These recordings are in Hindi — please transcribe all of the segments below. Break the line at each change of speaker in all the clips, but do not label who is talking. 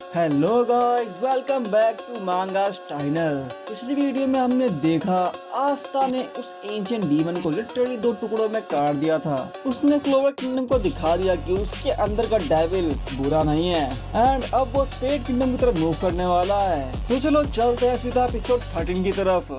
Hello guys, welcome back to manga Steiner. पिछली वीडियो में हमने देखा आस्था ने उस एंशिएंट डीमन को लिटरली 2 टुकड़ों में काट दिया था। उसने क्लोवर किंगडम को दिखा दिया कि उसके अंदर का डेविल बुरा नहीं है एंड अब वो स्पेड किंगडम की तरफ मूव करने वाला है। तो चलो चलते हैं सीधा एपिसोड 13 की तरफ।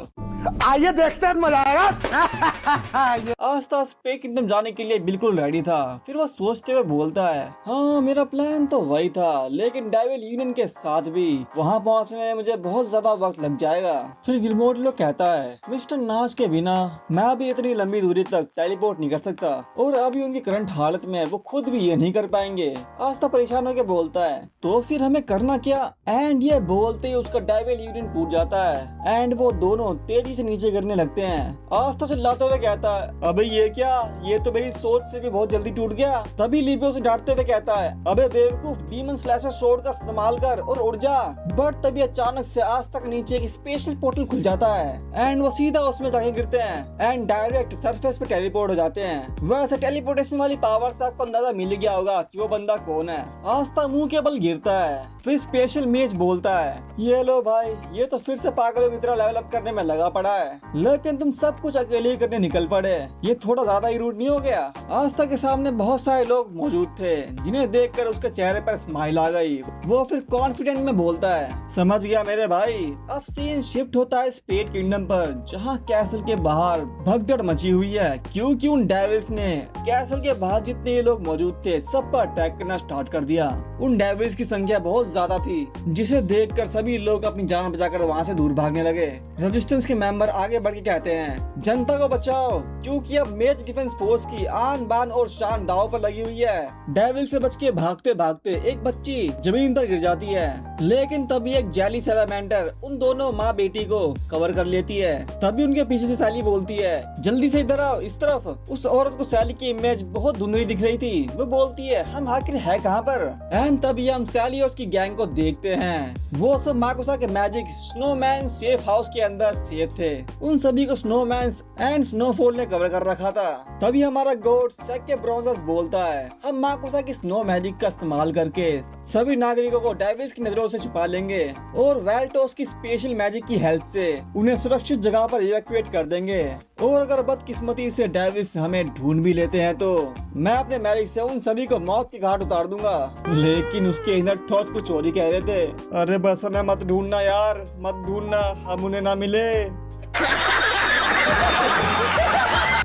आइए देखते हैं, मजा आएगा।
आस्था स्पेड किंगडम जाने के लिए बिल्कुल रेडी था। फिर वो सोचते हुए बोलता है, हाँ मेरा प्लान तो वही था, लेकिन डेविल यूनियन के साथ भी वहाँ पहुँचने में मुझे बहुत ज्यादा वक्त लग जाएगा। फिर गिलमोर्ट कहता है, मिस्टर नाश के बिना मैं भी इतनी लंबी दूरी तक टेलीपोर्ट नहीं कर सकता और अभी उनकी करंट हालत में वो खुद भी ये नहीं कर पाएंगे। आस्था परेशान होकर बोलता है, तो फिर हमें करना क्या? एंड ये बोलते ही उसका डेविल यूनियन टूट जाता है एंड वो दोनों तेजी से नीचे गिरने लगते हैं। आस्था चिल्लाते हुए कहता है, अबे ये क्या, ये तो मेरी सोच से भी बहुत जल्दी टूट गया। तभी लिबियो उसे डांटते हुए कहता है, अबे बेवकूफ, डीमन स्लैशर स्वॉर्ड का इस्तेमाल कर और उड़ जा। बट तभी अचानक से आस्था के नीचे एक स्पेशल पोर्टल खुल जाता है एंड वो सीधा उसमें जाके गिरते हैं एंड डायरेक्ट सरफेस पे टेलीपोर्ट हो जाते हैं। वैसे टेलीपोर्टेशन वाली पावर से आपको अंदाजा मिल गया होगा कि वो बंदा कौन है। आस्था मुंह के बल गिरता है। फिर स्पेशल मेज बोलता है, ये लो भाई, ये तो फिर से पागलों की तरह लेवल अप करने में लगा पड़ा है, लेकिन तुम सब कुछ अकेले ही करने निकल पड़े। ये थोड़ा ज्यादा ही रूड नहीं हो गया? आस्था के सामने बहुत सारे लोग मौजूद थे जिन्हें देखकर उसके चेहरे पर स्माइल आ गई। वो फिर कॉन्फिडेंट में बोलता है, समझ गया मेरे भाई। अब सीन शिफ्ट होता है स्पेड किंगडम पर, जहाँ कैसल के बाहर भगदड़ मची हुई है क्योंकि उन डेविल्स ने कैसल के बाहर जितने लोग मौजूद थे सब पर अटैक करना स्टार्ट कर दिया। उन डेविल्स की संख्या बहुत ज्यादा थी, जिसे देखकर सभी लोग अपनी जान बचाकर वहाँ से दूर भागने लगे। रेजिस्टेंस के मेंबर आगे बढ़ के कहते हैं, जनता को बचाओ क्योंकि अब मेज डिफेंस फोर्स की आन बान और शान दाव पर लगी हुई है। डेविल से बच के भागते भागते एक बच्ची जमीन पर गिर जाती है, लेकिन तभी एक जेली सैलामेंडर उन दोनों माँ बेटी को कवर कर लेती है। तभी उनके पीछे से सैली बोलती है, जल्दी से इधर आओ, इस तरफ। उस औरत को सैली की इमेज बहुत धुंधली दिख रही थी। वो बोलती है, हम आखिर है कहाँ पर? एंड तभी हम सैली और उसकी गैंग को देखते हैं। वो सब माकुसा के मैजिक स्नोमैन सेफ हाउस के अंदर सेफ थे। उन सभी को स्नोमैन एंड स्नोफॉल ने कवर कर रखा था। तभी हमारा गोड सेके ब्रोंजस बोलता है, हम माकुसा की स्नो मैजिक का इस्तेमाल करके सभी नागरिकों को डेविल्स की नजरों से छुपा लेंगे और वेल्टोस की स्पेशल मैजिक की हेल्प से उन्हें सुरक्षित जगह पर इवैक्यूएट कर देंगे। और अगर बदकिस्मती से डेविल्स हमें ढूंढ भी लेते हैं तो मैं अपने मैजिक से उन सभी को मौत के घाट उतार दूंगा। लेकिन उसके इनर थॉट्स कुछ और ही कह रहे थे, अरे बस हमें मत ढूंढना यार, मत ढूंढना, हम उन्हें ना मिले।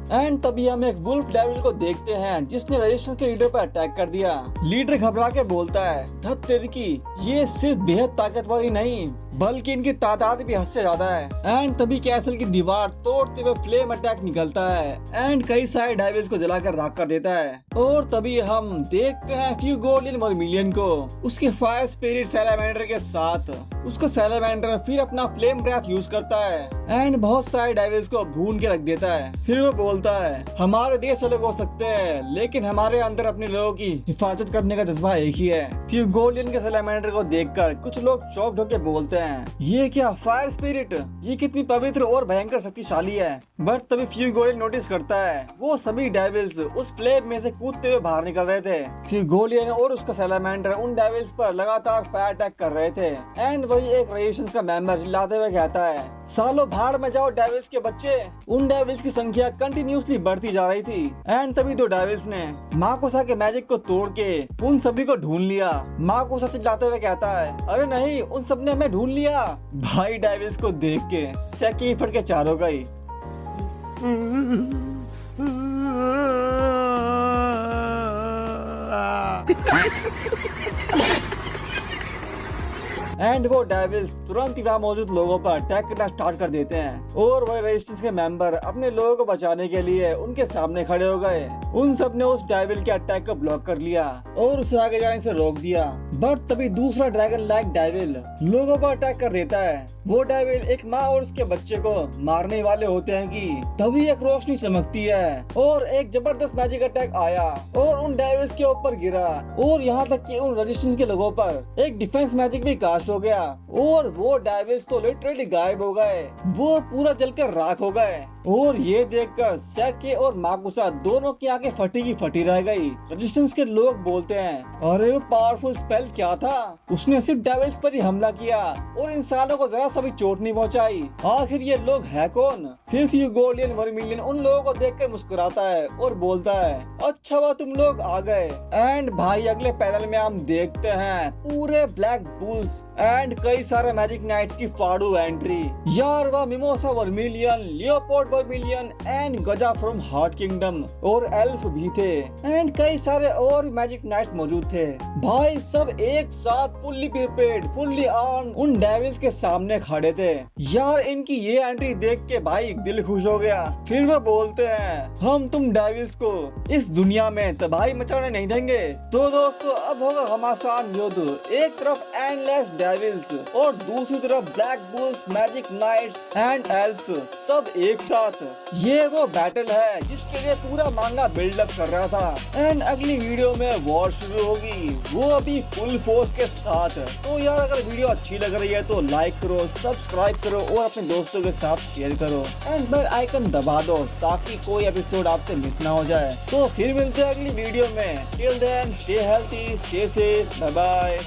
एंड तभी हम एक वुल्फ डेविल को देखते हैं जिसने रेजिस्टेंस के लीडर पर अटैक कर दिया। लीडर घबरा के बोलता है, धत तेरी की, ये सिर्फ बेहद ताकतवर ही नहीं बल्कि इनकी तादाद भी हद से ज्यादा है। एंड तभी कैसल की दीवार तोड़ते हुए फ्लेम अटैक निकलता है एंड कई सारे डेविल्स को जलाकर राख कर देता है। और तभी हम देखते हैं फ्यूगोलियन वर्मिलियन को उसके फायर स्पिरिट सैलामेंडर के साथ। उसको सैलामेंडर फिर अपना फ्लेम ब्रेथ यूज करता है एंड बहुत सारे डेविल्स को भून के रख देता है। फिर वो बोलता है, हमारे देश अलग हो सकते हैं लेकिन हमारे अंदर अपने लोगों की हिफाजत करने का जज्बा एक ही है। फ्यूगोलियन के सैलामेंडर को देखकर कुछ लोग चौंक होकर बोलते हैं, ये क्या फायर स्पिरिट, ये कितनी पवित्र और भयंकर शक्तिशाली है। बट तभी फ्यूगोलियन नोटिस करता है वो सभी डेविल्स उस फ्लेम में से कूदते हुए बाहर निकल रहे थे। फ्यूगोलियन और उसका सैलामेंडर उन डेविल्स पर लगातार फायर अटैक कर रहे थे एंड वही एक रेजिस्टेंस का मेंबर चिल्लाते हुए कहता है, सालों भाड़ में जाओ डेविल्स के बच्चे। उन डेविल्स की संख्या कंटिन्यूसली बढ़ती जा रही थी एंड तभी दो डेविल्स ने माकुसा के मैजिक को तोड़ के उन सभी को ढूंढ लिया। माकुसा चिल्लाते हुए कहता है, अरे नहीं, उन सब ने हमें ढूंढ लिया। भाई डेविल्स को देख के सेकी फट के चार हो गई। एंड वो डेविल्स तुरंत ही वहाँ मौजूद लोगों पर अटैक करना स्टार्ट कर देते हैं और वो रेजिस्टेंस के मेंबर अपने लोगों को बचाने के लिए उनके सामने खड़े हो गए। उन सब ने उस डेविल के अटैक को ब्लॉक कर लिया और उसे आगे जाने से रोक दिया। बट तभी दूसरा ड्रैगन लाइक डेविल लोगों पर अटैक कर देता है। वो डेविल एक माँ और उसके बच्चे को मारने वाले होते हैं कि तभी एक रोशनी चमकती है और एक जबरदस्त मैजिक अटैक आया और उन डेविल्स के ऊपर गिरा और यहाँ तक कि उन रेजिस्टेंस के लोगों पर एक डिफेंस मैजिक भी कास्ट हो गया और वो डेविल्स तो लिटरली गायब हो गए। वो पूरा जलकर राख हो गए और ये देखकर सैके और माकुसा दोनों की आंखें फटी की फटी रह गई। रेजिस्टेंस के लोग बोलते हैं, अरे वो पावरफुल स्पेल क्या था, उसने सिर्फ डेविल्स पर ही हमला किया और इंसानों को जरा सा भी चोट नहीं पहुंचाई। आखिर ये लोग है कौन? फिर यूगोलियन वर्मिलियन उन लोगों को देखकर मुस्कुराता है और बोलता है, अच्छा हुआ तुम लोग आ गए। एंड भाई अगले पैनल में हम देखते हैं पूरे ब्लैक बुल्स एंड कई सारे मैजिक नाइट्स की फाड़ू एंट्री। यार वह Mimosa Vermillion, Leopold Vermillion and Gaja from Heart Kingdom और एल्फ भी थे एंड कई सारे और मैजिक नाइट्स मौजूद थे। भाई सब एक साथ फुल्ली प्रिपेयर्ड, फुल्ली आर्म उन डेविल्स के सामने खड़े थे। यार इनकी ये एंट्री देख के भाई दिल खुश हो गया। फिर वो बोलते हैं, हम तुम डेविल्स को इस दुनिया में तबाही मचाने नहीं देंगे। तो दोस्तों अब होगा घमासान युद्ध, एक तरफ एंडलेस डेविल्स और दूसरी तरफ Black Bulls, Magic Knights and elves सब एक साथ। ये वो बैटल है जिसके लिए पूरा मांगा बिल्डअप कर रहा था एंड अगली वीडियो में वॉर शुरू होगी, वो अभी फुल फोर्स के साथ। तो यार अगर वीडियो अच्छी लग रही है तो लाइक करो, सब्सक्राइब करो और अपने दोस्तों के साथ शेयर करो एंड बेल आइकन दबा दो ताकि कोई एपिसोड आपसे मिस ना हो जाए। तो फिर मिलते हैं अगली वीडियो में। Till then stay healthy, stay safe, bye bye.